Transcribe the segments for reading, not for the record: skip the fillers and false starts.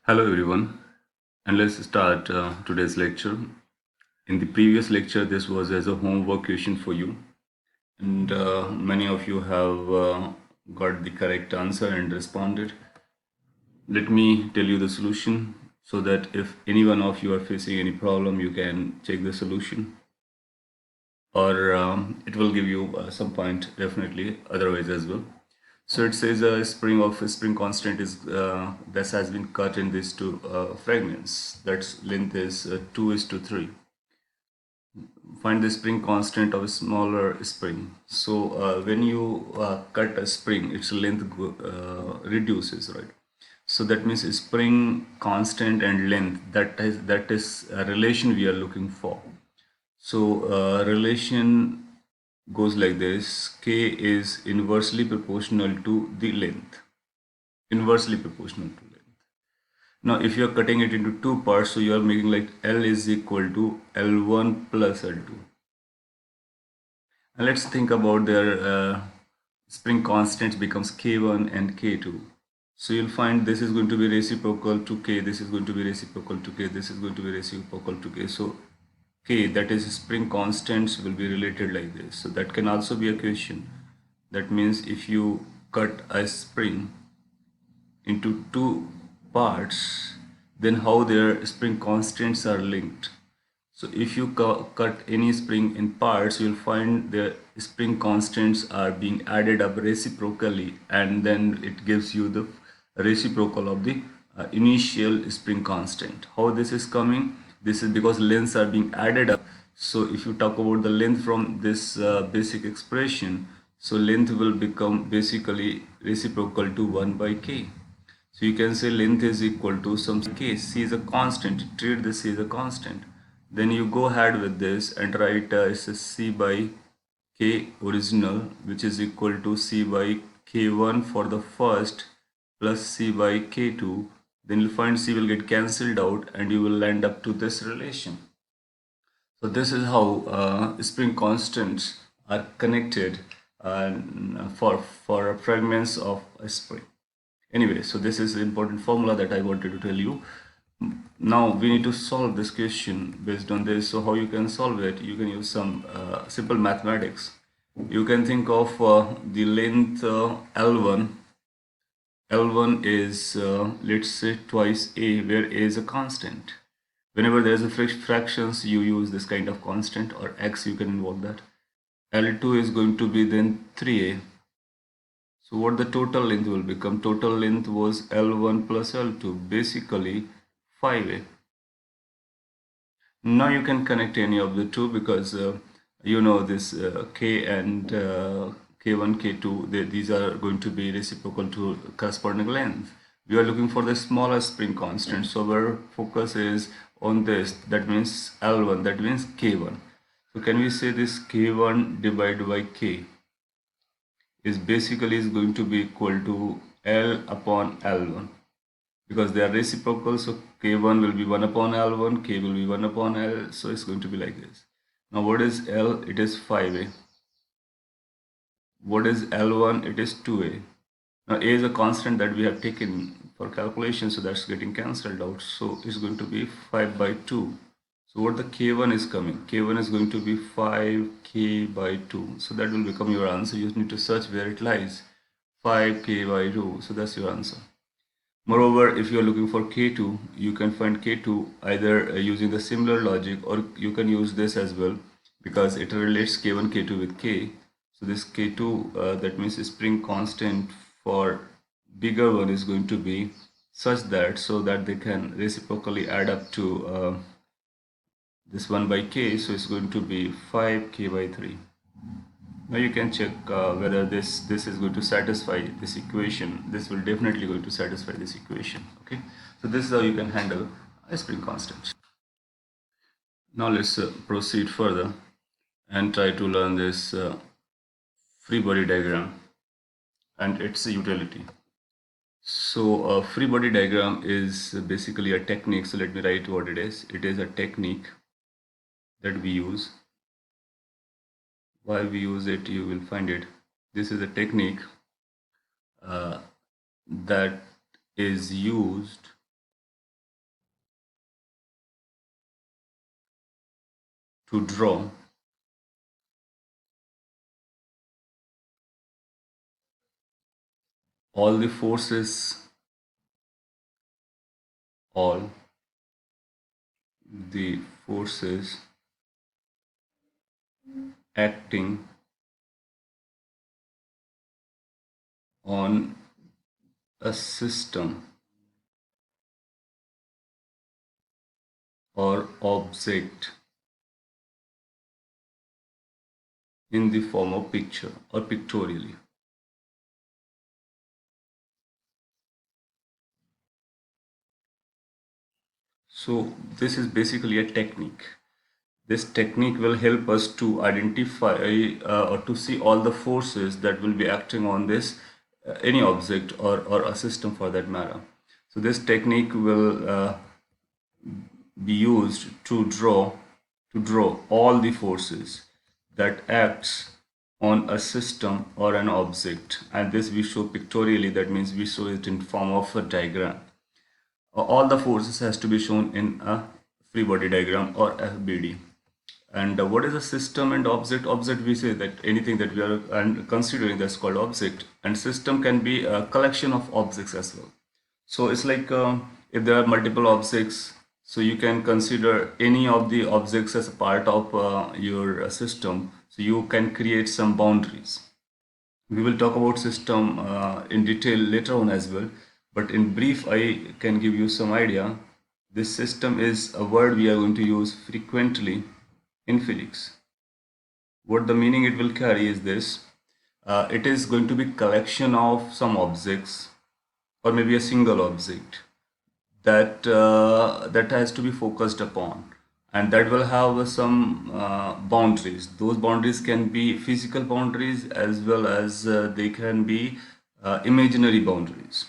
Hello everyone, and let's start today's lecture. In the previous lecture, this was as a homework question for you, and many of you have got the correct answer and responded. Let me tell you the solution so that if any one of you are facing any problem, you can check the solution, or it will give you some point definitely otherwise as well. So it says a spring constant is this has been cut in these two fragments. That's length is 2:3. Find the spring constant of a smaller spring. So when you cut a spring, its length reduces, right? So that means spring constant and length. That is a relation we are looking for. So relation goes like this: K is inversely proportional to the length. Inversely proportional to length. Now, if you are cutting it into two parts, so you are making like L is equal to L1 plus L2. And let's think about their spring constants becomes K1 and K2. So you'll find this is going to be reciprocal to K, this is going to be reciprocal to K, this is going to be reciprocal to K. So K, that is spring constants, will be related like this. So that can also be a question. That means if you cut a spring into two parts, then how their spring constants are linked. So if you cut any spring in parts, you'll find the spring constants are being added up reciprocally, and then it gives you the reciprocal of the initial spring constant. How this is coming? This is because lengths are being added up. So if you talk about the length from this basic expression, so length will become basically reciprocal to 1 by k. So you can say length is equal to some k. C is a constant. Treat this C as a constant. Then you go ahead with this and write C by k original, which is equal to C by k1 for the first plus C by k2. Then you'll find C will get cancelled out and you will land up to this relation. So this is how spring constants are connected for fragments of a spring. Anyway, so this is the important formula that I wanted to tell you. Now we need to solve this question based on this. So how you can solve it? You can use some simple mathematics. You can think of the length L1. L1 is let's say twice A, where A is a constant. Whenever there's a fractions, you use this kind of constant, or X, you can involve that. L2 is going to be then 3A. So what the total length will become? Total length was L1 plus L2, basically 5A. Now you can connect any of the two because you know this K and K1, K2, these are going to be reciprocal to corresponding length. We are looking for the smallest spring constant, so our focus is on this. That means L1, that means K1. So can we say this K1 divided by K is basically is going to be equal to L upon L1, because they are reciprocal. So K1 will be 1 upon L1, K will be 1 upon L, so it's going to be like this. Now what is L? It is 5A. What is L1? It is 2A. Now A is a constant that we have taken for calculation, so that's getting cancelled out, so it's going to be 5 by 2. So what the K1 is coming? K1 is going to be 5K by 2. So that will become your answer. You need to search where it lies. 5K by 2. So that's your answer. Moreover, if you are looking for K2, you can find K2 either using the similar logic, or you can use this as well, because it relates K1, K2 with K. So this K2, that means spring constant for bigger one is going to be such that, so that they can reciprocally add up to this 1 by K. So it's going to be 5K by 3. Now you can check whether this is going to satisfy this equation. This will definitely going to satisfy this equation. Okay, so this is how you can handle a spring constant. Now let's proceed further and try to learn this free body diagram and its utility. So a free body diagram is basically a technique. So let me write what it is. It is a technique that we use. Why we use it, you will find it. This is a technique that is used to draw all the forces, all the forces acting on a system or object in the form of picture or pictorially. So this is basically a technique. This technique will help us to identify or to see all the forces that will be acting on this any object or a system for that matter. So this technique will be used to draw all the forces that acts on a system or an object, and this we show pictorially. That means we show it in form of a diagram. All the forces has to be shown in a free body diagram or FBD. And what is a system and object? Object, we say that anything that we are considering, that's called object, and system can be a collection of objects as well. So it's like if there are multiple objects, so you can consider any of the objects as a part of your system. So you can create some boundaries. We will talk about system in detail later on as well, but in brief I can give you some idea. This system is a word we are going to use frequently in physics. What the meaning it will carry is this: it is going to be collection of some objects or maybe a single object that has to be focused upon, and that will have some boundaries. Those boundaries can be physical boundaries as well as they can be imaginary boundaries,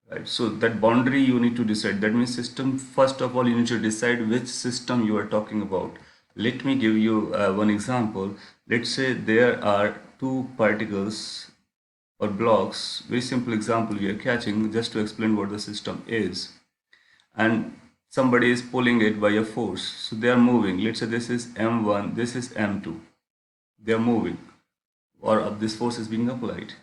right? So that boundary you need to decide. That means system, first of all you need to decide which system you are talking about. Let me give you one example. Let's say there are two particles or blocks. Very simple example we are catching just to explain what the system is, and somebody is pulling it by a force, so they are moving. Let's say this is m1, this is m2. They are moving, or this force is being applied.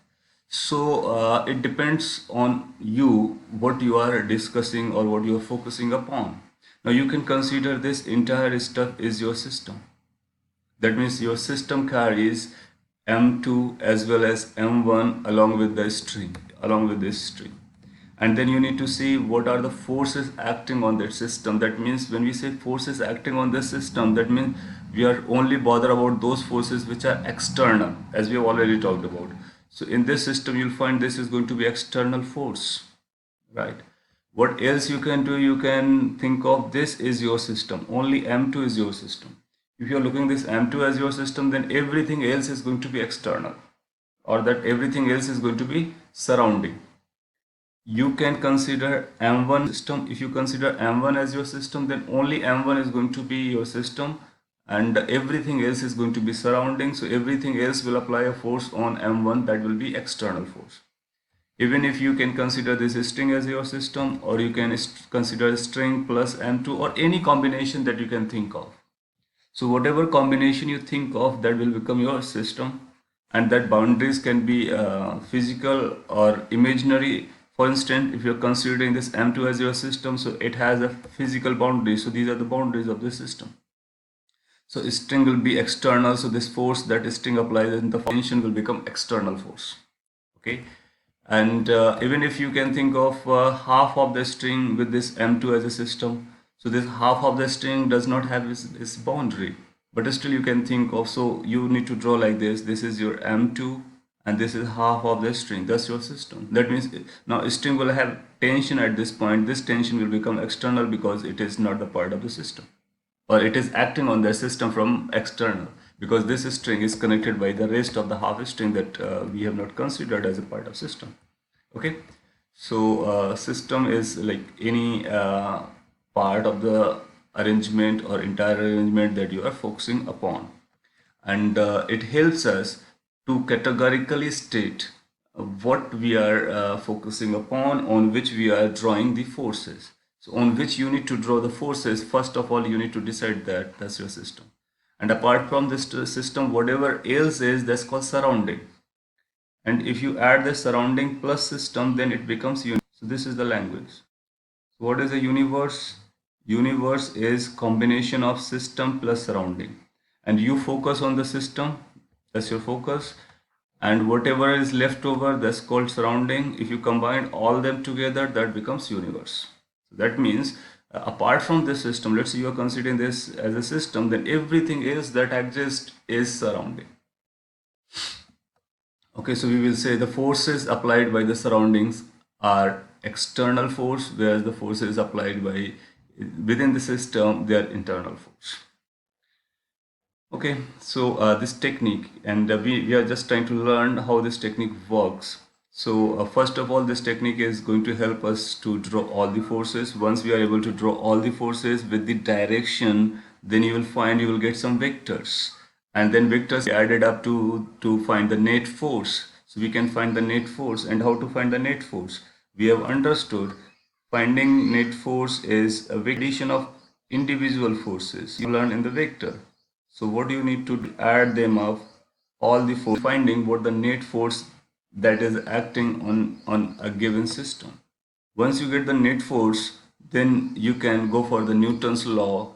So it depends on you what you are discussing or what you are focusing upon. Now you can consider this entire stuff is your system. That means your system carries m2 as well as m1 along with the string, along with this string. And then you need to see what are the forces acting on that system. That means when we say forces acting on the system, that means we are only bother about those forces which are external, as we have already talked about. So in this system you'll find this is going to be external force, right? What else you can do? You can think of this is your system. Only m2 is your system. If you're looking this m2 as your system, then everything else is going to be external, or that everything else is going to be surrounding. You can consider m1 system. If you consider m1 as your system, then only m1 is going to be your system and everything else is going to be surrounding. So everything else will apply a force on m1, that will be external force. Even if you can consider this string as your system, or you can consider string plus m2 or any combination that you can think of. So whatever combination you think of, that will become your system, and that boundaries can be physical or imaginary. For instance, if you're considering this m2 as your system, so it has a physical boundary. So these are the boundaries of the system. So string will be external. So this force that string applies in the tension will become external force. Okay. And even if you can think of half of the string with this m2 as a system, so this half of the string does not have its boundary, but still you can think of. So you need to draw like this. This is your m2 and this is half of the string. That's your system. That means now string will have tension at this point. This tension will become external because it is not the part of the system, or it is acting on the system from external, because this string is connected by the rest of the half string that we have not considered as a part of system. Okay, so system is like any part of the arrangement or entire arrangement that you are focusing upon, and it helps us to categorically state what we are focusing upon, on which we are drawing the forces. So on which you need to draw the forces, first of all you need to decide that that's your system. And apart from this system, whatever else is, that's called surrounding. And if you add the surrounding plus system, then it becomes universe. So this is the language. So what is a universe? Universe is combination of system plus surrounding. And you focus on the system, that's your focus. And whatever is left over, that's called surrounding. If you combine all them together, that becomes universe. So that means apart from this system, let's say you are considering this as a system, then everything else that exists is surrounding. Okay, so we will say the forces applied by the surroundings are external force, whereas the forces applied by within the system, they are internal force. Okay, so this technique, and we are just trying to learn how this technique works. So first of all, this technique is going to help us to draw all the forces. Once we are able to draw all the forces with the direction, then you will find you will get some vectors. And then vectors added up to find the net force. So we can find the net force. And how to find the net force? We have understood finding net force is a addition of individual forces you learn in the vector. So what you need to do, add them up, all the force, finding what the net force that is acting on a given system. Once you get the net force, then you can go for the Newton's law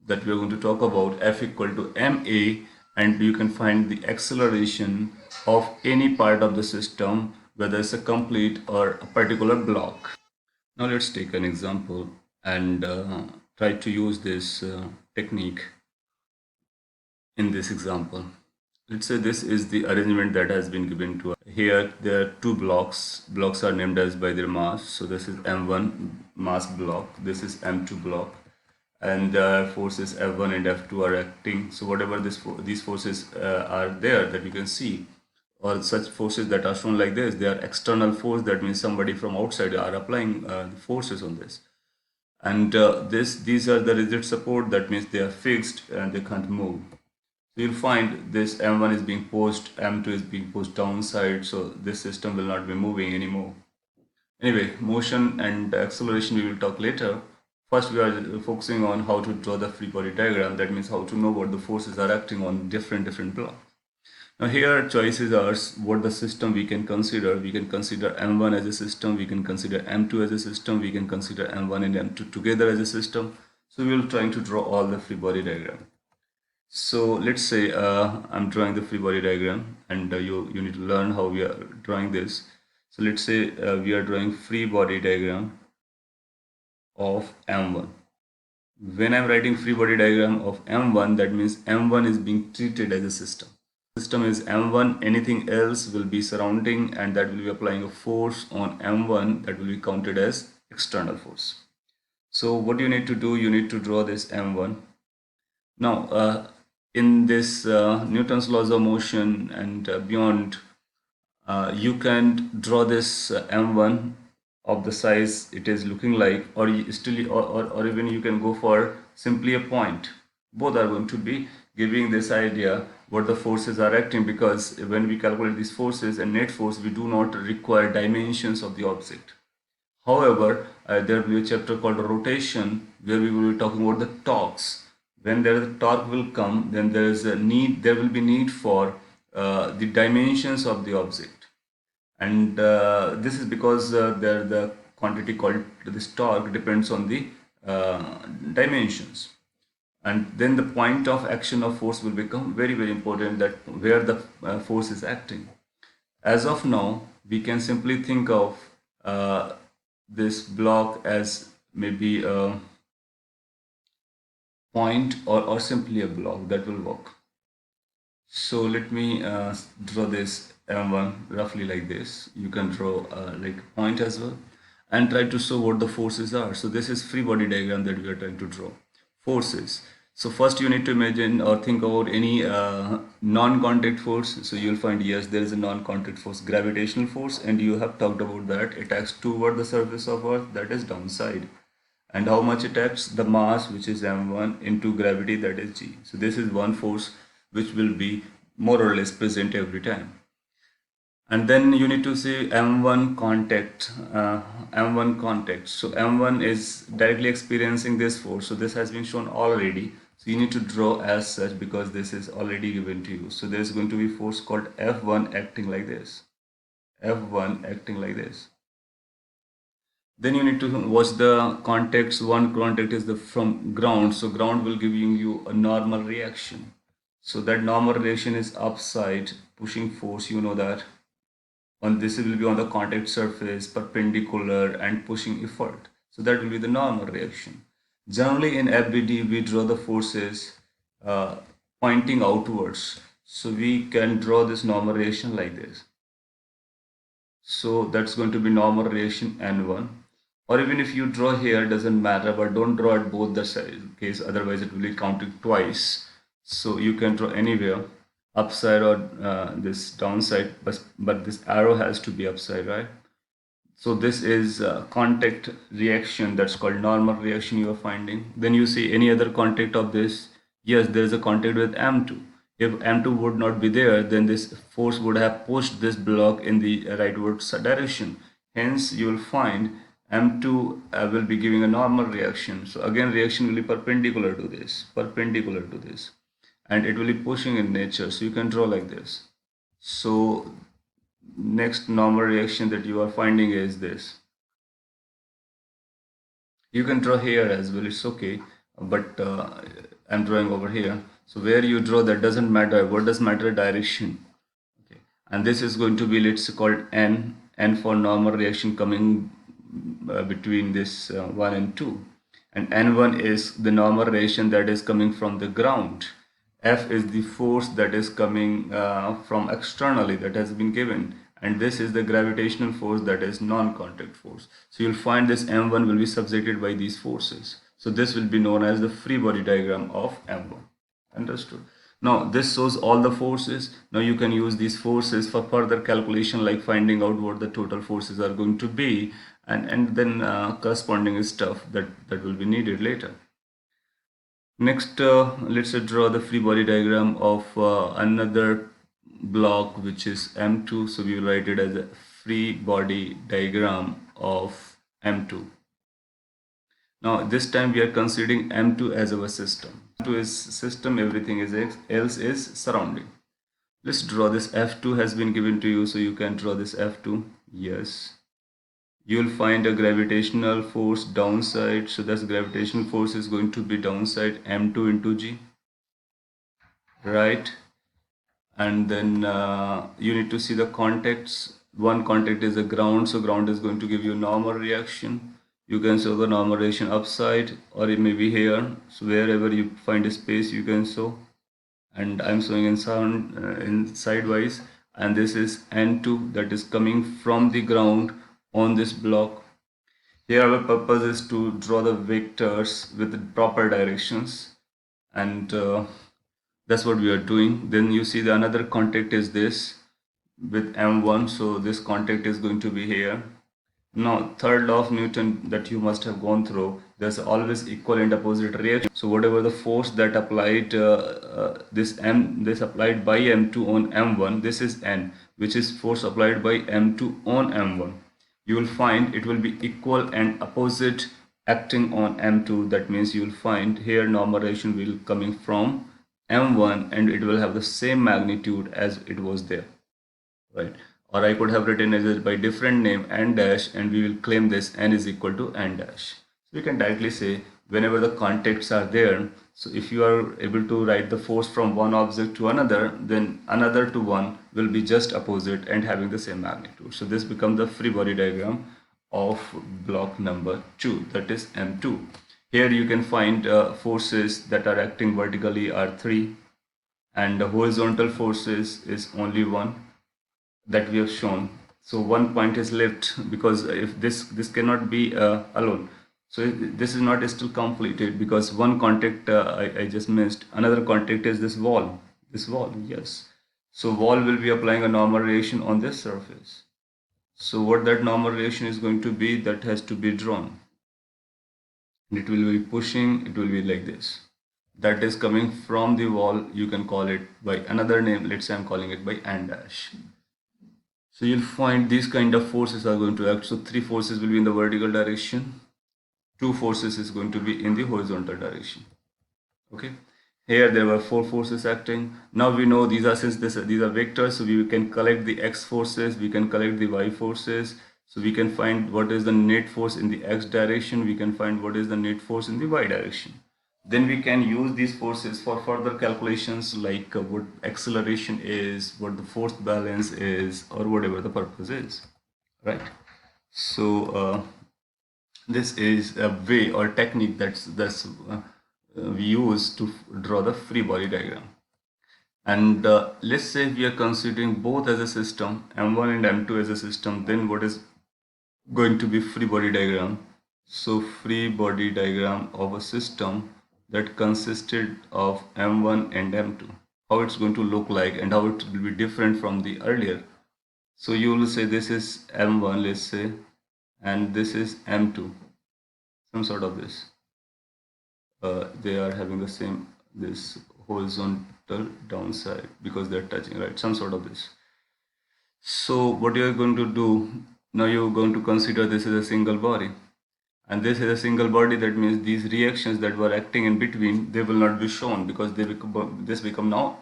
that we are going to talk about, F equal to ma, and you can find the acceleration of any part of the system, whether it's a complete or a particular block. Now let's take an example and try to use this technique in this example. Let's say this is the arrangement that has been given to us. Here there are two blocks. Blocks are named as by their mass. So this is M1 mass block. This is M2 block. And forces F1 and F2 are acting. So whatever these forces are there that you can see, or such forces that are shown like this, they are external force. That means somebody from outside are applying the forces on this. And these are the rigid support. That means they are fixed and they can't move. So you'll find this M1 is being pushed, M2 is being pushed downside, so this system will not be moving anymore. Anyway, motion and acceleration we will talk later. First we are focusing on how to draw the free body diagram. That means how to know what the forces are acting on different blocks. Now here choices are what the system we can consider. We can consider M1 as a system, we can consider M2 as a system, we can consider M1 and M2 together as a system. So we will try to draw all the free body diagram. So let's say I'm drawing the free body diagram, and you need to learn how we are drawing this. So let's say we are drawing free body diagram of M1. When I'm writing free body diagram of M1, that means M1 is being treated as a system. System is M1, anything else will be surrounding, and that will be applying a force on M1 that will be counted as external force. So what you need to do, you need to draw this M1. Now in this Newton's laws of motion and beyond, you can draw this M1 of the size it is looking like, or or even you can go for simply a point. Both are going to be giving this idea what the forces are acting, because when we calculate these forces and net force, we do not require dimensions of the object. However, there will be a chapter called rotation where we will be talking about the torques. When there is a torque will come, then there is a need. There will be need for the dimensions of the object, and this is because the quantity called this torque depends on the dimensions, and then the point of action of force will become very important, that where the force is acting. As of now, we can simply think of this block as maybe a point or simply a block. That will work. So let me draw this M1 roughly like this. You can draw like a point as well, and try to show what the forces are. So this is free body diagram that we are trying to draw. Forces. So first you need to imagine or think about any non-contact force. So you'll find, yes, there is a non-contact force, gravitational force, and you have talked about that. It acts toward the surface of Earth, that is downside. And how much it acts? The mass, which is M1, into gravity, that is G. So this is one force which will be more or less present every time. And then you need to see M1 contact. M1 contact. So M1 is directly experiencing this force. So this has been shown already. So So you need to draw as such because this is already given to you. So there's going to be force called F1 acting like this. F1 acting like this. Then you need to watch the context. One context is the from ground. So ground will give you a normal reaction. So that normal reaction is upside pushing force. You know that on this will be on the contact surface, perpendicular and pushing effort. So that will be the normal reaction. Generally in FBD we draw the forces uh, pointing outwards. So we can draw this normal reaction like this. So that's going to be normal reaction N1. Or even if you draw here, doesn't matter, but don't draw at both the sides, case otherwise it will be counted twice. So you can draw anywhere, upside or this downside, but this arrow has to be upside, right? So this is contact reaction, that's called normal reaction you are finding. Then you see any other contact of this. Yes, there is a contact with M2. If M2 would not be there, then this force would have pushed this block in the rightward direction. Hence, you will find M2 will be giving a normal reaction. So again, reaction will be perpendicular to this, and it will be pushing in nature. So you can draw like this. So next normal reaction that you are finding is this. You can draw here as well, it's okay, but I'm drawing over here. So where you draw, that doesn't matter. What does matter? Direction. Okay, and this is going to be, let's call it n for normal reaction coming between this 1 and 2, and n1 is the normal reaction that is coming from the ground. F is the force that is coming from externally, that has been given, and this is the gravitational force, that is non-contact force. So you'll find this M1 will be subjected by these forces. So this will be known as the free body diagram of M1. Understood? Now this shows all the forces. Now you can use these forces for further calculation, like finding out what the total forces are going to be, and then corresponding stuff that will be needed later. Next, let's draw the free body diagram of another block, which is M2. So we will write it as a free body diagram of M2. Now this time we are considering M2 as our system. M2 is system, everything else is surrounding. Let's draw this. F2 has been given to you, so you can draw this F2. Yes. You'll find a gravitational force downside. So that's gravitational force is going to be downside M2 into G. Right? And then you need to see the contacts. One contact is the ground, so ground is going to give you normal reaction. You can show the normal reaction upside, or it may be here. So wherever you find a space, you can show. And I'm showing in sidewise. And this is N2 that is coming from the ground on this block. Here our purpose is to draw the vectors with the proper directions, and that's what we are doing. Then you see the another contact is this with M1, so this contact is going to be here. Now third law of Newton that you must have gone through, there's always equal and opposite reaction. So whatever the force that applied this applied by M2 on M1, this is N, which is force applied by M2 on M1. You will find it will be equal and opposite acting on M2. That means you will find here normal reaction will coming from M1, and it will have the same magnitude as it was there, right? Or I could have written it by different name n dash, and we will claim this n is equal to n dash. So we can directly say whenever the contacts are there, so if you are able to write the force from one object to another, then another to one will be just opposite and having the same magnitude. So this becomes the free body diagram of block number 2, that is M2. Here you can find forces that are acting vertically are 3, and the horizontal forces is only 1 that we have shown. So one point is left, because if this cannot be alone. So this is not still completed, because one contact I just missed. Another contact is this wall. Yes. So wall will be applying a normal reaction on this surface. So what that normal reaction is going to be, that has to be drawn. And it will be pushing, it will be like this. That is coming from the wall. You can call it by another name. Let's say I'm calling it by N dash. So you'll find these kind of forces are going to act. So 3 forces will be in the vertical direction, 2 forces is going to be in the horizontal direction. Okay. Here there were four forces acting. Now we know these are, since these are vectors, so we can collect the x forces, we can collect the y forces. So we can find what is the net force in the x direction, we can find what is the net force in the y direction. Then we can use these forces for further calculations, like what acceleration is, what the force balance is, or whatever the purpose is, right? So this is a way or technique we use to draw the free body diagram. And let's say we are considering both as a system, M1 and M2 as a system, then what is going to be free body diagram? So free body diagram of a system that consisted of M1 and M2. How it's going to look like and how it will be different from the earlier. So you will say this is M1, let's say, and this is M2, some sort of this. They are having the same, this horizontal downside because they're touching, right? Some sort of this. So what you're going to do, now you're going to consider this is a single body. And this is a single body, that means these reactions that were acting in between, they will not be shown because this become now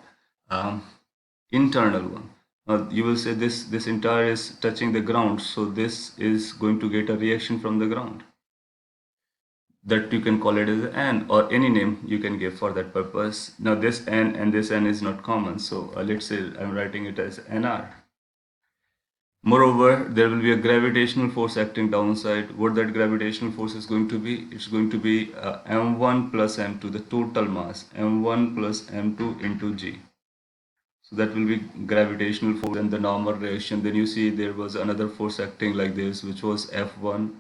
internal one. You will say this entire is touching the ground, so this is going to get a reaction from the ground. That you can call it as n, or any name you can give for that purpose. Now this n and this n is not common, so let's say I'm writing it as nr. Moreover, there will be a gravitational force acting downside. What that gravitational force is going to be? It's going to be m1 plus m2, the total mass, m1 plus m2 into g. So that will be gravitational force and the normal reaction. Then you see there was another force acting like this, which was F1.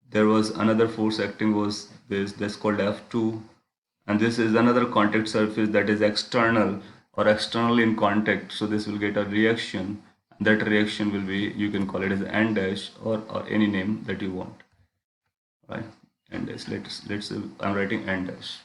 There was another force acting was this called F2. And this is another contact surface that is external or externally in contact. So this will get a reaction. That reaction will be, you can call it as N dash or any name that you want, right? N dash, let's say I'm writing N dash.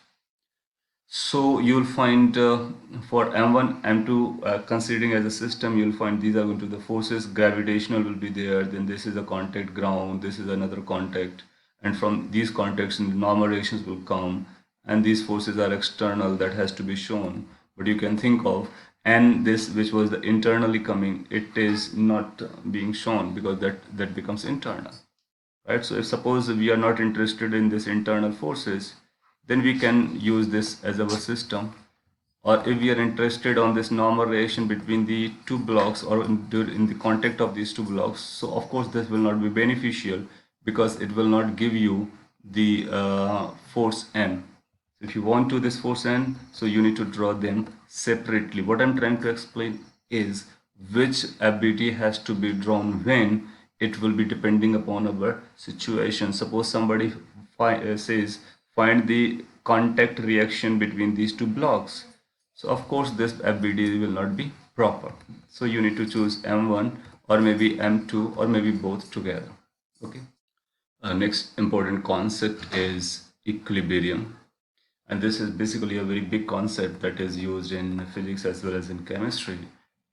So you'll find for M1, M2 considering as a system, you'll find these are going to the forces. Gravitational will be there, then this is a contact ground, this is another contact, and from these contacts normal reactions will come, and these forces are external, that has to be shown. But you can think of, and this which was the internally coming, it is not being shown because that becomes internal, right? So if suppose we are not interested in this internal forces, then we can use this as our system. Or if we are interested on this normal reaction between the two blocks or in the contact of these two blocks, so of course this will not be beneficial because it will not give you the force n. If you want to this force n, so you need to draw them separately. What I'm trying to explain is which ability has to be drawn when. It will be depending upon our situation. Suppose somebody says find the contact reaction between these two blocks, so of course this FBD will not be proper. So you need to choose M1 or maybe M2 or maybe both together. Okay. Next important concept is equilibrium. And this is basically a very big concept that is used in physics as well as in chemistry.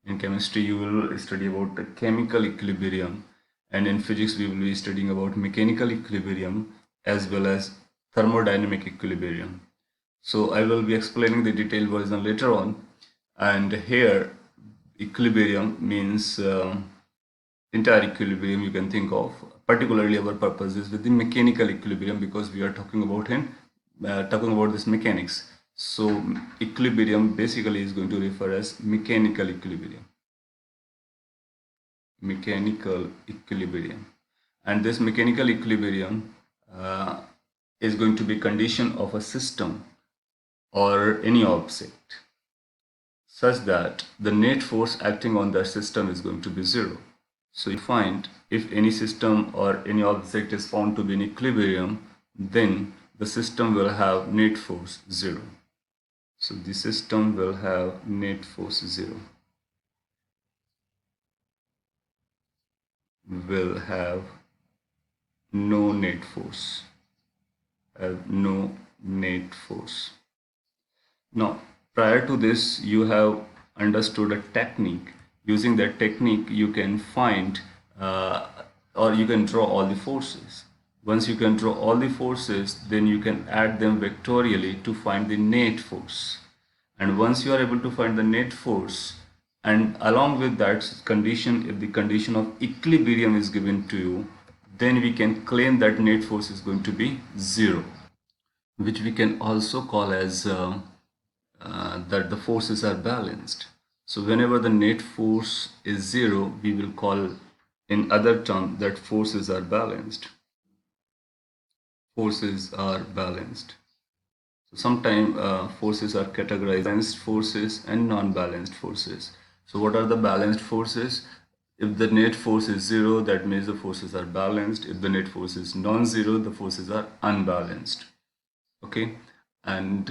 In chemistry, you will study about the chemical equilibrium, and in physics, we will be studying about mechanical equilibrium as well as thermodynamic equilibrium. So I will be explaining the detailed version later on. And here, equilibrium means entire equilibrium you can think of. Particularly, our purpose is with the mechanical equilibrium because we are talking about this mechanics. So equilibrium basically is going to refer as mechanical equilibrium. Mechanical equilibrium. And this mechanical equilibrium is going to be condition of a system or any object such that the net force acting on that system is going to be zero. So you find if any system or any object is found to be in equilibrium, then the system will have net force zero. So the system will have net force zero. Will have no net force. Have no net force. Now, prior to this, you have understood a technique. Using that technique, you can find or you can draw all the forces. Once you can draw all the forces, then you can add them vectorially to find the net force. And once you are able to find the net force, and along with that condition, if the condition of equilibrium is given to you, then we can claim that net force is going to be zero, which we can also call as that the forces are balanced. So whenever the net force is zero, we will call in other term that forces are balanced. Forces are balanced. So sometimes forces are categorized balanced forces and non-balanced forces. So what are the balanced forces? If the net force is zero, that means the forces are balanced. If the net force is non-zero, the forces are unbalanced. Okay, and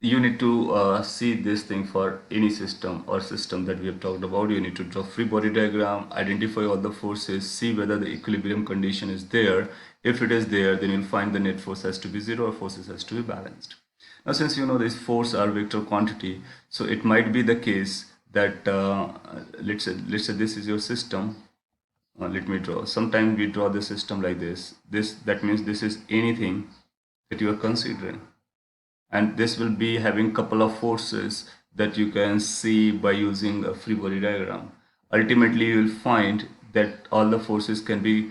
you need to see this thing for any system or system that we have talked about. You need to draw free body diagram, identify all the forces, see whether the equilibrium condition is there. If it is there, then you'll find the net force has to be zero or forces has to be balanced. Now, since you know this force are vector quantity, so it might be the case that let's say this is your system. Let me draw. Sometimes we draw the system like this. That means this is anything that you are considering, and this will be having couple of forces that you can see by using a free body diagram. Ultimately, you will find that all the forces can be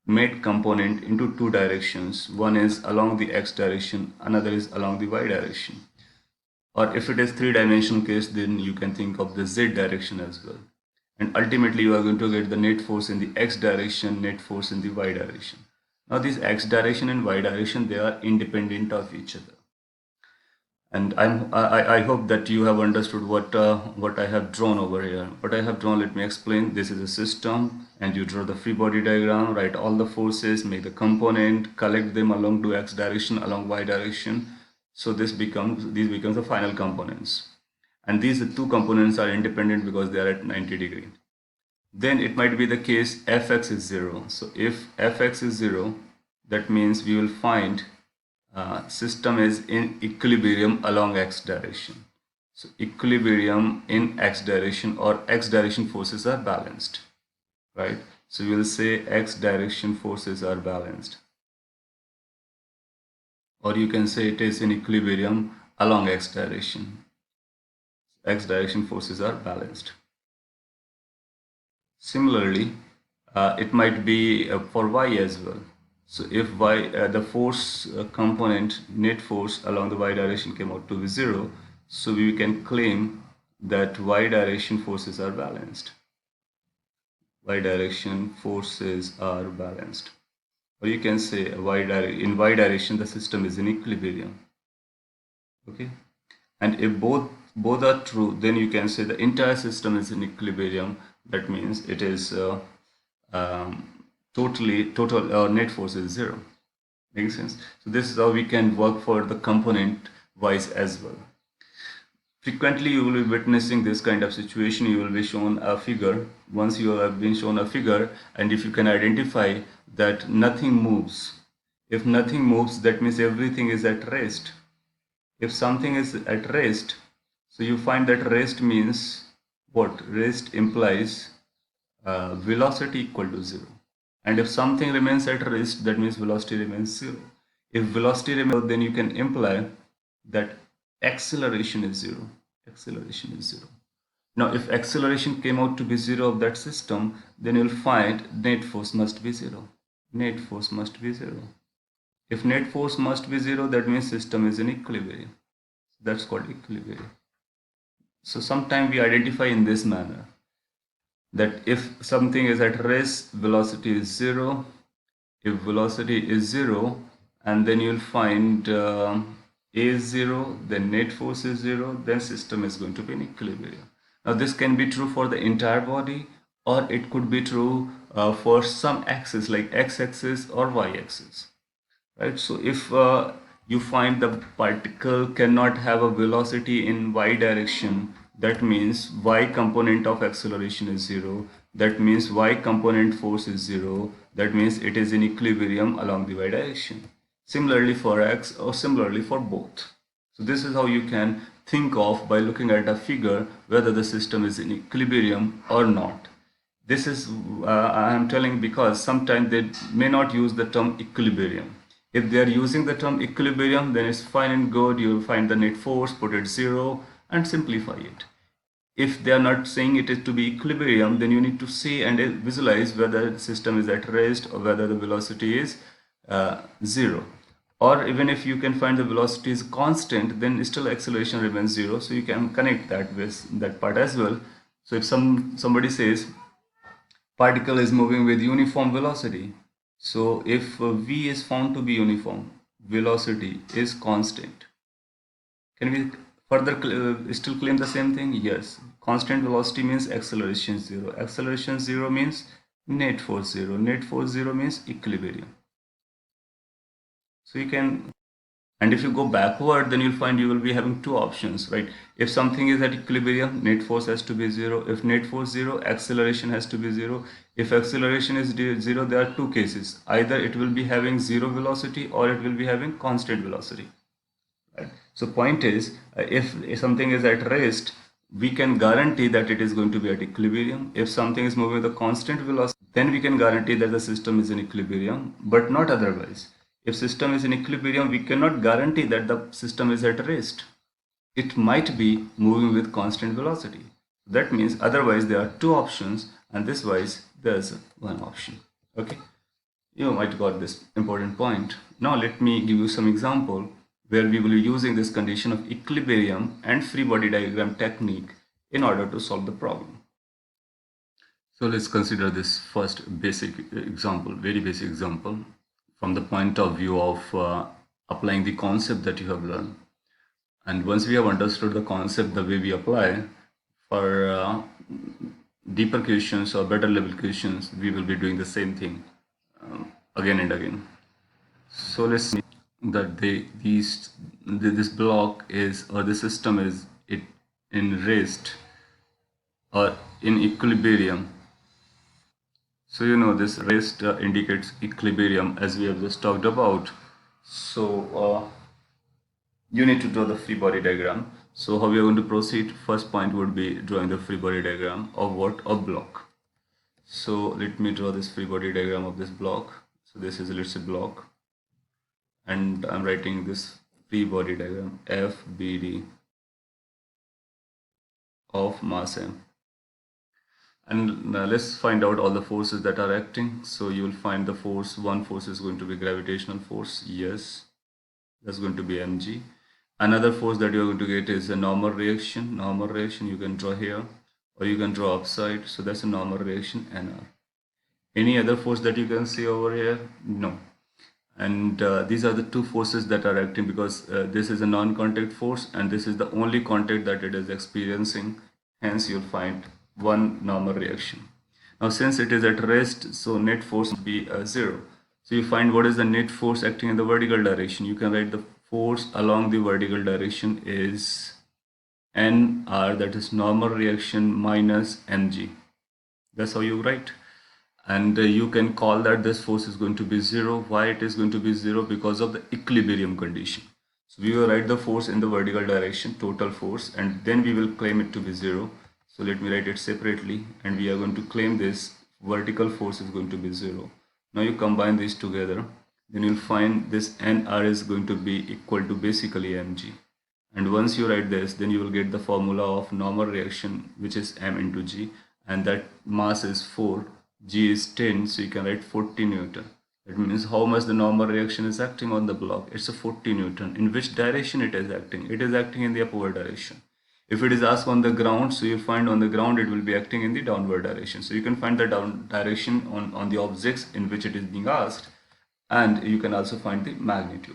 made component into two directions. One is along the x direction, another is along the y direction. Or if it is three-dimensional case, then you can think of the z direction as well. And ultimately, you are going to get the net force in the x direction, net force in the y direction. Now, this x direction and y direction, they are independent of each other. And I hope that you have understood what I have drawn over here. What I have drawn, let me explain. This is a system, and you draw the free body diagram, write all the forces, make the component, collect them along to x direction, along y direction. So these becomes the final components. And these two components are independent because they are at 90 degree. Then it might be the case fx is zero. So if fx is zero, that means we will find system is in equilibrium along x direction. So equilibrium in x direction, or x direction forces are balanced, right? So we will say x direction forces are balanced, or you can say it is in equilibrium along x direction. X direction forces are balanced. Similarly, it might be for y as well. So if y, the force component, net force along the y direction came out to be zero, so we can claim that y direction forces are balanced. Y direction forces are balanced. Or you can say in y direction the system is in equilibrium. Okay, and if both are true, then you can say the entire system is in equilibrium. That means it is total net force is zero. Makes sense? So this is how we can work for the component wise as well. Frequently you will be witnessing this kind of situation. You will be shown a figure. Once you have been shown a figure, and if you can identify that nothing moves, if nothing moves, that means everything is at rest. If something is at rest, so you find that rest means what? Rest implies velocity equal to zero. And if something remains at rest, that means velocity remains zero. If velocity remains, then you can imply that acceleration is zero. Acceleration is zero. Now, if acceleration came out to be zero of that system, then you'll find net force must be zero. Net force must be zero. If net force must be zero, that means system is in equilibrium. That's called equilibrium. So sometimes we identify in this manner, that if something is at rest, velocity is zero. If velocity is zero, and then you'll find A is zero, then net force is zero, then system is going to be in equilibrium. Now this can be true for the entire body, or it could be true for some axis like x-axis or y-axis, right? So if you find the particle cannot have a velocity in y direction, that means y component of acceleration is zero. That means y component force is zero. That means it is in equilibrium along the y direction. Similarly for x, or similarly for both. So this is how you can think of by looking at a figure whether the system is in equilibrium or not. This is I am telling because sometimes they may not use the term equilibrium. If they are using the term equilibrium, then it's fine and good. You'll find the net force, put it 0 and simplify it. If they are not saying it is to be equilibrium, then you need to see and visualize whether the system is at rest or whether the velocity is 0. Or even if you can find the velocity is constant, then still acceleration remains 0. So you can connect that with that part as well. So if somebody says particle is moving with uniform velocity, so if v is found to be uniform, velocity is constant, can we further still claim the same thing? Yes. Constant velocity means acceleration 0. Acceleration 0 means net force 0. Net force 0 means equilibrium. So you can, and if you go backward, then you'll find you will be having two options, right? If something is at equilibrium, net force has to be 0. If net force 0, acceleration has to be 0. If acceleration is 0, there are two cases. Either it will be having 0 velocity or it will be having constant velocity. Right? So point is, if something is at rest, we can guarantee that it is going to be at equilibrium. If something is moving with a constant velocity, then we can guarantee that the system is in equilibrium, but not otherwise. If system is in equilibrium, we cannot guarantee that the system is at rest. It might be moving with constant velocity. That means otherwise there are two options, and this wise there's one option. Okay, you might got this important point. Now let me give you some example where we will be using this condition of equilibrium and free body diagram technique in order to solve the problem. So let's consider this first basic example, very basic example from the point of view of applying the concept that you have learned. And once we have understood the concept, the way we apply for deeper questions or better level questions, we will be doing the same thing again and again. So let's see that this block is, or the system is it in rest or in equilibrium. So you know this rest indicates equilibrium as we have just talked about. So you need to draw the free body diagram. So how we are going to proceed? First point would be drawing the free body diagram of what? Of block. So let me draw this free body diagram of this block. So this is, let's say, block, and I'm writing this free body diagram FBD of mass m. And let's find out all the forces that are acting. So you will find the force, one force is going to be gravitational force. Yes, that's going to be mg. Another force that you're going to get is a normal reaction. Normal reaction you can draw here, or you can draw upside. So that's a normal reaction, nr. Any other force that you can see over here? No. And these are the two forces that are acting, because this is a non-contact force and this is the only contact that it is experiencing. Hence you'll find one normal reaction. Now since it is at rest, so net force will be 0. So you find what is the net force acting in the vertical direction. You can write the force along the vertical direction is nr, that is normal reaction, minus mg. That's how you write. And you can call that this force is going to be 0. Why it is going to be 0? Because of the equilibrium condition. So we will write the force in the vertical direction, total force, and then we will claim it to be 0. So let me write it separately, and we are going to claim this vertical force is going to be 0. Now you combine these together, then you'll find this nr is going to be equal to basically mg. And once you write this, then you will get the formula of normal reaction, which is m into g, and that mass is 4, g is 10, so you can write 40 Newton. That means how much the normal reaction is acting on the block. It's a 40 Newton. In which direction it is acting? It is acting in the upward direction. If it is asked on the ground, so you find on the ground it will be acting in the downward direction. So you can find the down direction on the objects in which it is being asked, and you can also find the magnitude.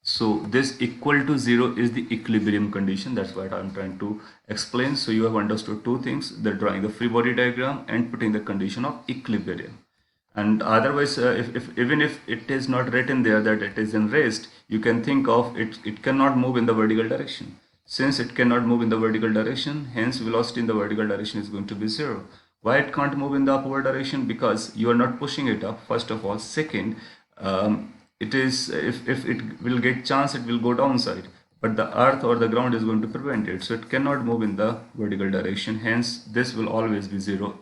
So this equal to 0 is the equilibrium condition. That's what I'm trying to explain. So you have understood two things: the drawing the free body diagram and putting the condition of equilibrium. And otherwise, even if it is not written there that it is in rest, you can think of it cannot move in the vertical direction. Since it cannot move in the vertical direction, hence velocity in the vertical direction is going to be 0. Why it can't move in the upward direction? Because you are not pushing it up, first of all. Second, it is, if it will get chance, it will go downside, but the earth or the ground is going to prevent it, so it cannot move in the vertical direction. Hence this will always be 0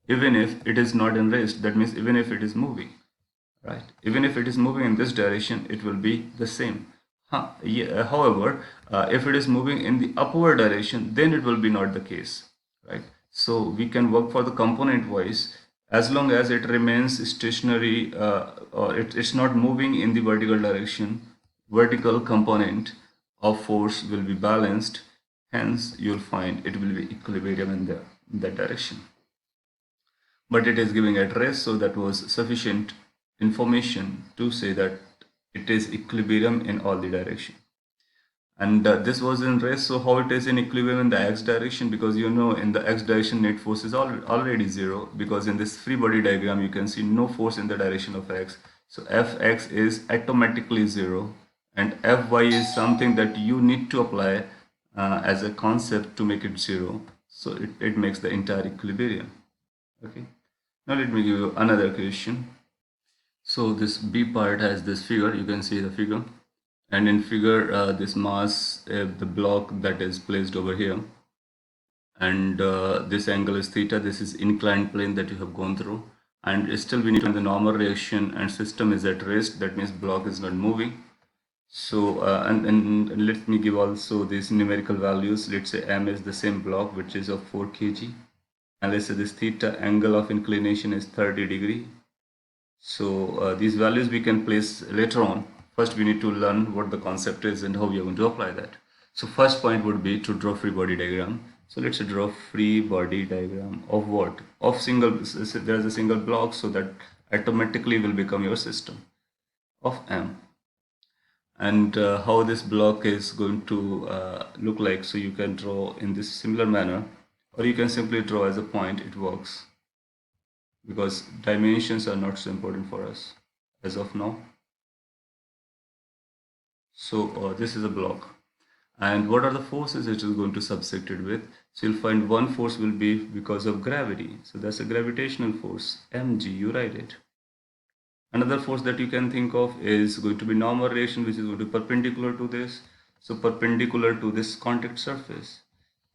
even if it is not in rest. That means even if it is moving. right? Even if it is moving in this direction, it will be the same. Yeah, however, if it is moving in the upward direction, then it will be not the case, right? So we can work for the component wise as long as it remains stationary, or it's not moving in the vertical direction. Vertical component of force will be balanced. Hence, you'll find it will be equilibrium in that direction. But it is giving at rest, so that was sufficient information to say that it is equilibrium in all the direction. And this was in rest, so how it is in equilibrium in the x direction? Because you know in the x direction net force is already zero, because in this free body diagram you can see no force in the direction of x. So fx is automatically zero, and fy is something that you need to apply as a concept to make it zero. So it makes the entire equilibrium. Okay. Now let me give you another question. So this B part has this figure, you can see the figure, and in figure this mass, the block that is placed over here, and this angle is theta. This is inclined plane that you have gone through, and still we need to find the normal reaction, and system is at rest, that means block is not moving. So and let me give also these numerical values. Let's say m is the same block which is of 4 kg, and let's say this theta angle of inclination is 30 degree. So these values we can place later on. First we need to learn what the concept is and how we are going to apply that. So first point would be to draw free body diagram. So let's draw free body diagram of what? Of single, there is a single block, so that automatically will become your system of M. And how this block is going to look like, so you can draw in this similar manner, or you can simply draw as a point. It works, because dimensions are not so important for us as of now. So this is a block, and what are the forces it is going to subsect it with? So you'll find one force will be because of gravity, so that's a gravitational force, mg, you write it. Another force that you can think of is going to be normal reaction, which is going to be perpendicular to this. So perpendicular to this contact surface,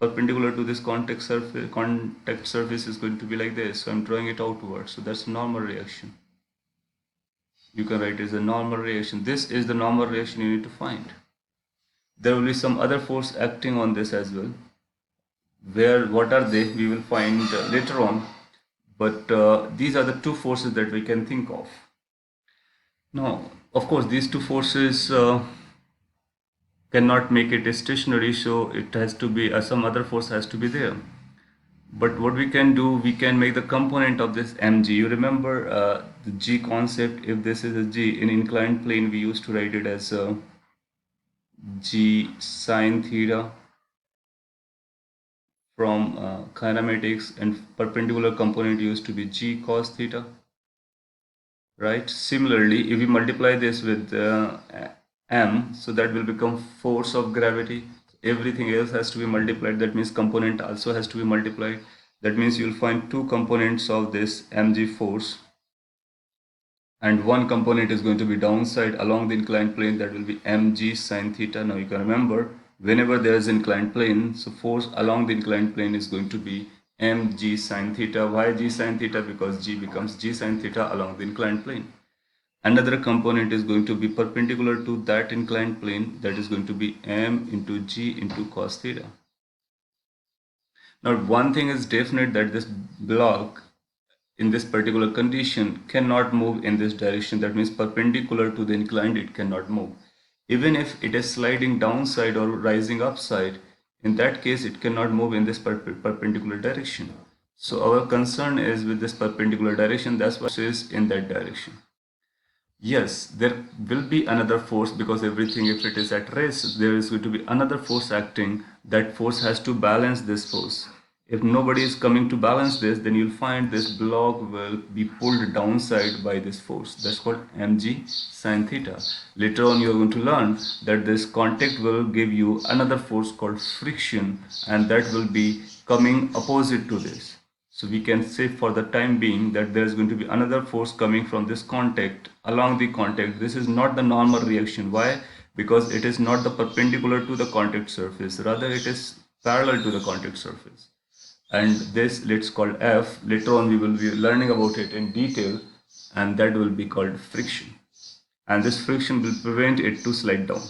perpendicular to this contact surface is going to be like this. So I'm drawing it outward, so that's normal reaction. You can write it as a normal reaction. This is the normal reaction you need to find. There will be some other force acting on this as well. What are they? We will find later on. But these are the two forces that we can think of. Now, of course, these two forces cannot make it stationary, so it has to be some other force has to be there. But what we can do, we can make the component of this mg. You remember the g concept. If this is a g in inclined plane, we used to write it as g sine theta from kinematics, and perpendicular component used to be g cos theta, right? Similarly, if we multiply this with m, so that will become force of gravity. Everything else has to be multiplied, that means component also has to be multiplied. That means you'll find two components of this mg force, and one component is going to be downside along the inclined plane, that will be mg sine theta. Now you can remember, whenever there is inclined plane, so force along the inclined plane is going to be mg sine theta. Why g sine theta? Because g becomes g sine theta along the inclined plane. Another component is going to be perpendicular to that inclined plane, that is going to be m into g into cos theta. Now one thing is definite, that this block in this particular condition cannot move in this direction. That means perpendicular to the inclined it cannot move. Even if it is sliding downside or rising upside, in that case it cannot move in this perpendicular direction. So our concern is with this perpendicular direction, that's why it is in that direction. Yes, there will be another force, because everything, if it is at rest, there is going to be another force acting. That force has to balance this force. If nobody is coming to balance this, then you'll find this block will be pulled downside by this force. That's called mg sine theta. Later on, you're going to learn that this contact will give you another force called friction, and that will be coming opposite to this. So we can say for the time being that there is going to be another force coming from this contact along the contact. This is not the normal reaction. Why? Because it is not the perpendicular to the contact surface. Rather, it is parallel to the contact surface. And this let's call F. Later on we will be learning about it in detail. and that will be called friction. And this friction will prevent it to slide down.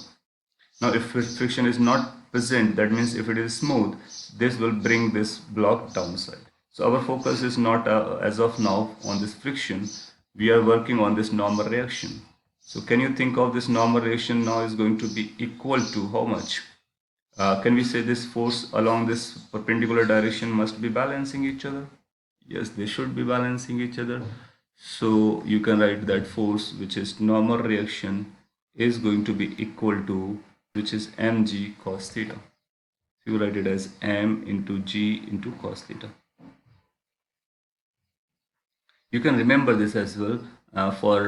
Now, if friction is not present, that means if it is smooth, this will bring this block downside. So our focus is not as of now on this friction. We are working on this normal reaction. So can you think of this normal reaction now is going to be equal to how much? Can we say this force along this perpendicular direction must be balancing each other? Yes, they should be balancing each other. So you can write that force, which is normal reaction, is going to be equal to, which is mg cos theta. So you write it as m into g into cos theta. You can remember this as well. For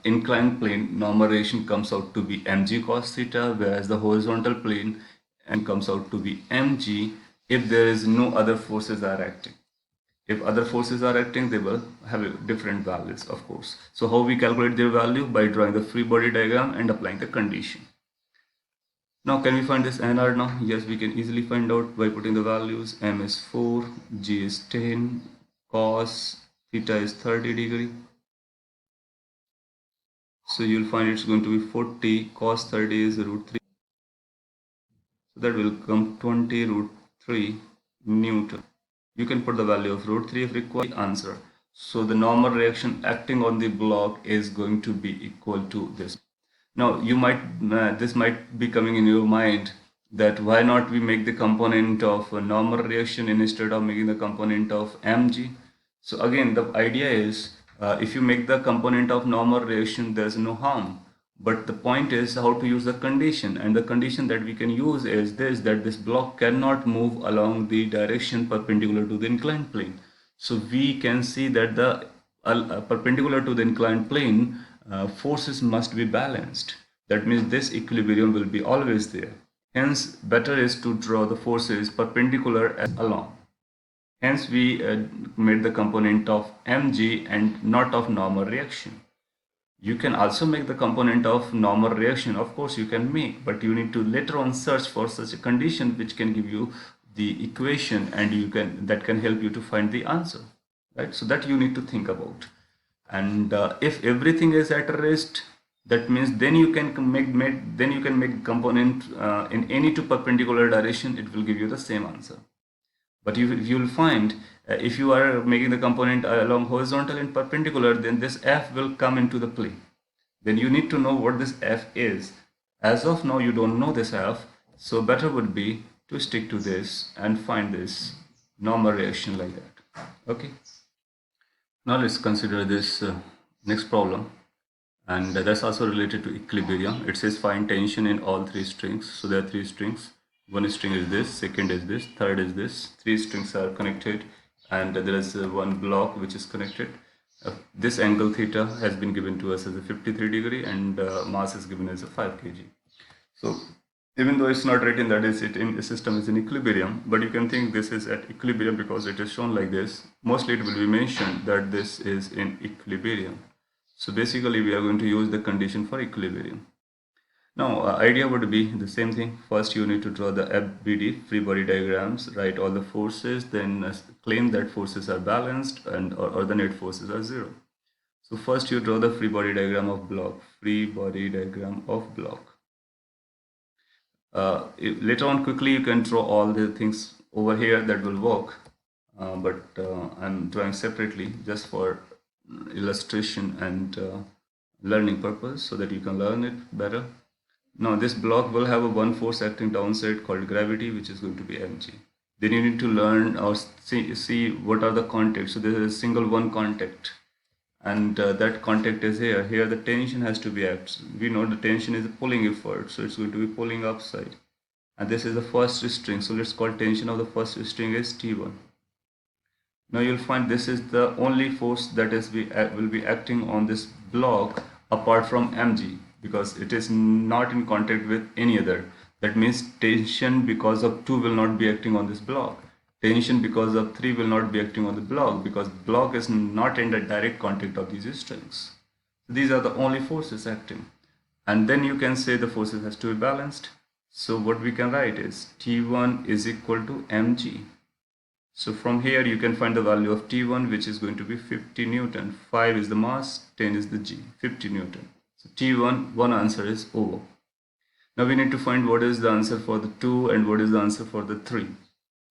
inclined plane, normal reaction comes out to be mg cos theta, whereas the horizontal plane comes out to be mg if there is no other forces are acting. If other forces are acting, they will have different values, of course. So how we calculate their value? By drawing the free body diagram and applying the condition. Now can we find this NR now? Yes, we can easily find out by putting the values. M is 4, G is 10, cos theta is 30 degree. So you'll find it's going to be 40, cos 30 is root 3. So that will come 20 root 3 Newton. You can put the value of root 3 if required. Answer. So the normal reaction acting on the block is going to be equal to this. Now you might this might be coming in your mind that why not we make the component of a normal reaction instead of making the component of mg. So again, the idea is if you make the component of normal reaction, there's no harm. But the point is how to use the condition, and the condition that we can use is this, that this block cannot move along the direction perpendicular to the inclined plane. So we can see that the perpendicular to the inclined plane forces must be balanced. That means this equilibrium will be always there. Hence, better is to draw the forces perpendicular as along. Hence, we made the component of mg and not of normal reaction. You can also make the component of normal reaction, of course you can make, but you need to later on search for such a condition which can give you the equation, and that can help you to find the answer, right? So that you need to think about. And if everything is at rest, that means then you can make component in any two perpendicular direction, it will give you the same answer. But you'll find if you are making the component along horizontal and perpendicular, then this f will come into the play. Then you need to know what this f is. As of now, you don't know this f, so better would be to stick to this and find this normal reaction like that. Okay. Now let's consider this next problem, and that's also related to equilibrium. It says find tension in all three strings. So there are three strings. One string is this, second is this, third is this. Three strings are connected, and there is one block which is connected. This angle theta has been given to us as a 53 degree, and mass is given as a 5 kg. So even though it's not written that is it in the system is in equilibrium, but you can think this is at equilibrium because it is shown like this. Mostly it will be mentioned that this is in equilibrium. So basically we are going to use the condition for equilibrium. Now, idea would be the same thing. First, you need to draw the FBD, free body diagrams, write all the forces, then claim that forces are balanced and or the net forces are zero. So first, you draw the free body diagram of block, free body diagram of block. Later on, quickly, you can draw all the things over here that will work, but I'm drawing separately just for illustration and learning purpose so that you can learn it better. Now this block will have a one force acting downside called gravity, which is going to be mg. Then you need to learn or see what are the contacts. So there is a single one contact, and that contact is here. Here the tension has to be acted. We know the tension is a pulling effort, so it's going to be pulling upside. And this is the first string, so let's call tension of the first string is T1. Now you'll find this is the only force that will be acting on this block apart from mg, because it is not in contact with any other. That means tension because of 2 will not be acting on this block. Tension because of 3 will not be acting on the block, because block is not in the direct contact of these strings. These are the only forces acting. And then you can say the forces has to be balanced. So what we can write is T1 is equal to mg. So from here you can find the value of T1, which is going to be 50 Newton. 5 is the mass, 10 is the G, 50 Newton. So T1, one answer is over. Now we need to find what is the answer for the 2 and what is the answer for the 3.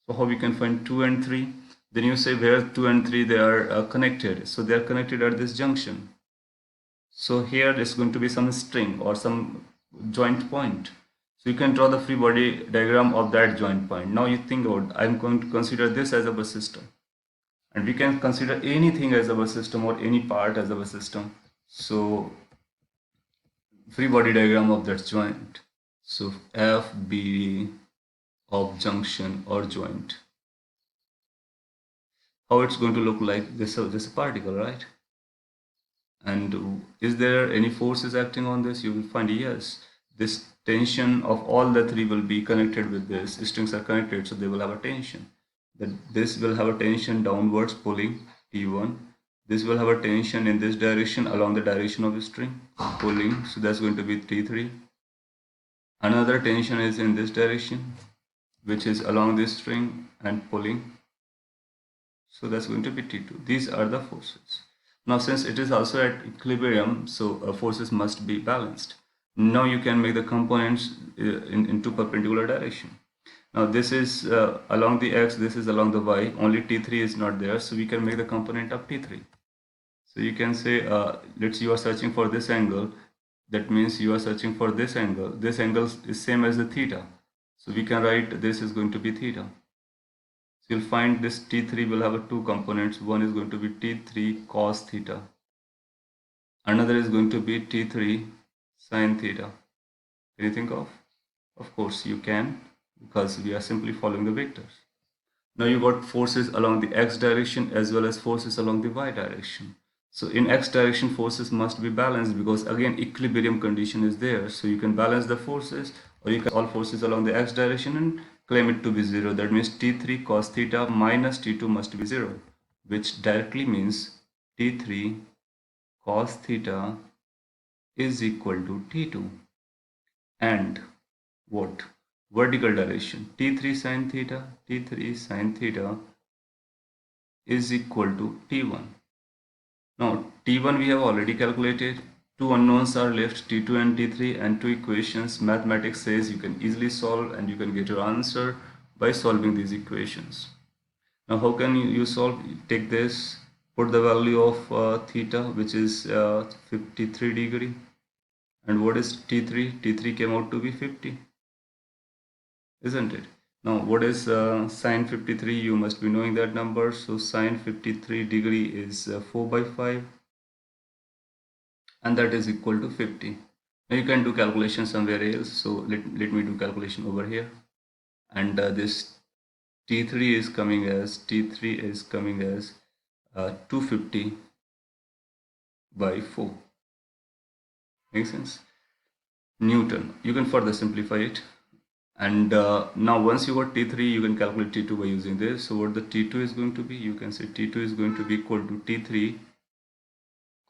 So how we can find 2 and 3? Then you say where 2 and 3 they are connected. So they are connected at this junction. So here is going to be some string or some joint point. So you can draw the free body diagram of that joint point. Now you think about, I'm going to consider this as a bus system. And we can consider anything as a bus system or any part as a bus system. So free body diagram of that joint. So FB of junction or joint. How it's going to look like this particle, right? And is there any forces acting on this? You will find yes. This tension of all the three will be connected with this. Strings are connected, so they will have a tension. This will have a tension downwards pulling T1. This will have a tension in this direction along the direction of the string pulling. So that's going to be T3. Another tension is in this direction, which is along this string and pulling. So that's going to be T2. These are the forces. Now since it is also at equilibrium, so forces must be balanced. Now you can make the components into perpendicular direction. Now this is along the x, this is along the y, only T3 is not there, so we can make the component of T3. So you can say, let's you are searching for this angle, that means you are searching for this angle. This angle is same as the theta. So we can write this is going to be theta. So you'll find this T3 will have two components. One is going to be T3 cos theta. Another is going to be T3 sin theta. Can you think of? Of course you can, because we are simply following the vectors. Now you got forces along the x direction as well as forces along the y direction. So in x direction forces must be balanced because again equilibrium condition is there. So you can balance the forces, or you can all forces along the x direction and claim it to be 0. That means T3 cos theta minus T2 must be 0, which directly means T3 cos theta is equal to T2. And what? Vertical direction, T3 sin theta is equal to T1. Now T1 we have already calculated. Two unknowns are left, T2 and T3, and two equations. Mathematics says you can easily solve and you can get your answer by solving these equations. Now how can you solve? Take this, put the value of theta, which is 53 degree. And what is T3? T3 came out to be 50, isn't it? Now what is sine 53? You must be knowing that number. So sine 53 degree is 4 by 5, and that is equal to 50. Now you can do calculation somewhere else. So let me do calculation over here. And this T3 is coming as 250 by 4. Makes sense? Newton. You can further simplify it. And now once you got T3, you can calculate T2 by using this. So what the T2 is going to be, you can say T2 is going to be equal to T3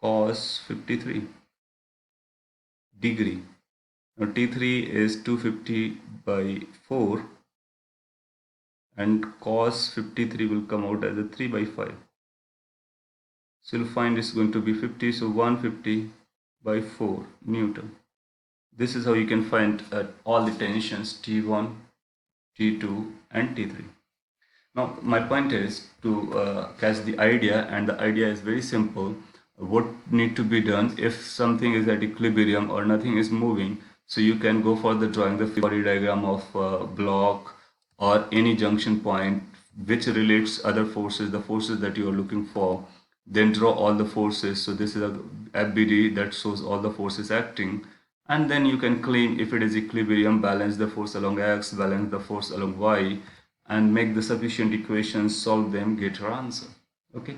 cos 53 degree. Now T3 is 250 by 4, and cos 53 will come out as a 3 by 5. So you'll find it's going to be 50, so 150 by 4 Newton. This is how you can find all the tensions T1, T2 and T3. Now my point is to catch the idea, and the idea is very simple. What need to be done if something is at equilibrium or nothing is moving? So you can go for the drawing the free body diagram of block or any junction point which relates other forces, the forces that you are looking for. Then draw all the forces. So this is a FBD that shows all the forces acting. And then you can claim if it is equilibrium, balance the force along x, balance the force along y, and make the sufficient equations, solve them, get your answer. Okay,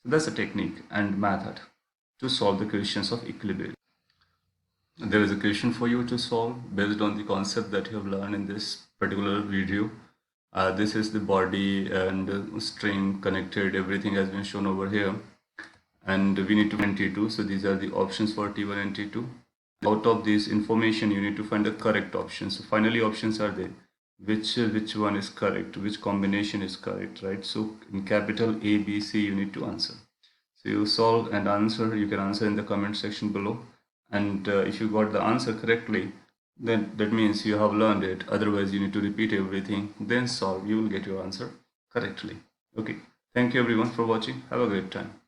so that's a technique and method to solve the questions of equilibrium. There is a question for you to solve based on the concept that you have learned in this particular video. This is the body and string connected, everything has been shown over here, and we need to find T2. So these are the options for T1 and T2. Out of this information you need to find the correct options. So finally options are there: which one is correct, which combination is correct, right? So in capital A, B, C, you need to answer. So you solve and answer. You can answer in the comment section below. And if you got the answer correctly, then that means you have learned it. Otherwise, you need to repeat everything, then solve. You will get your answer correctly. Okay. Thank you everyone for watching. Have a great time.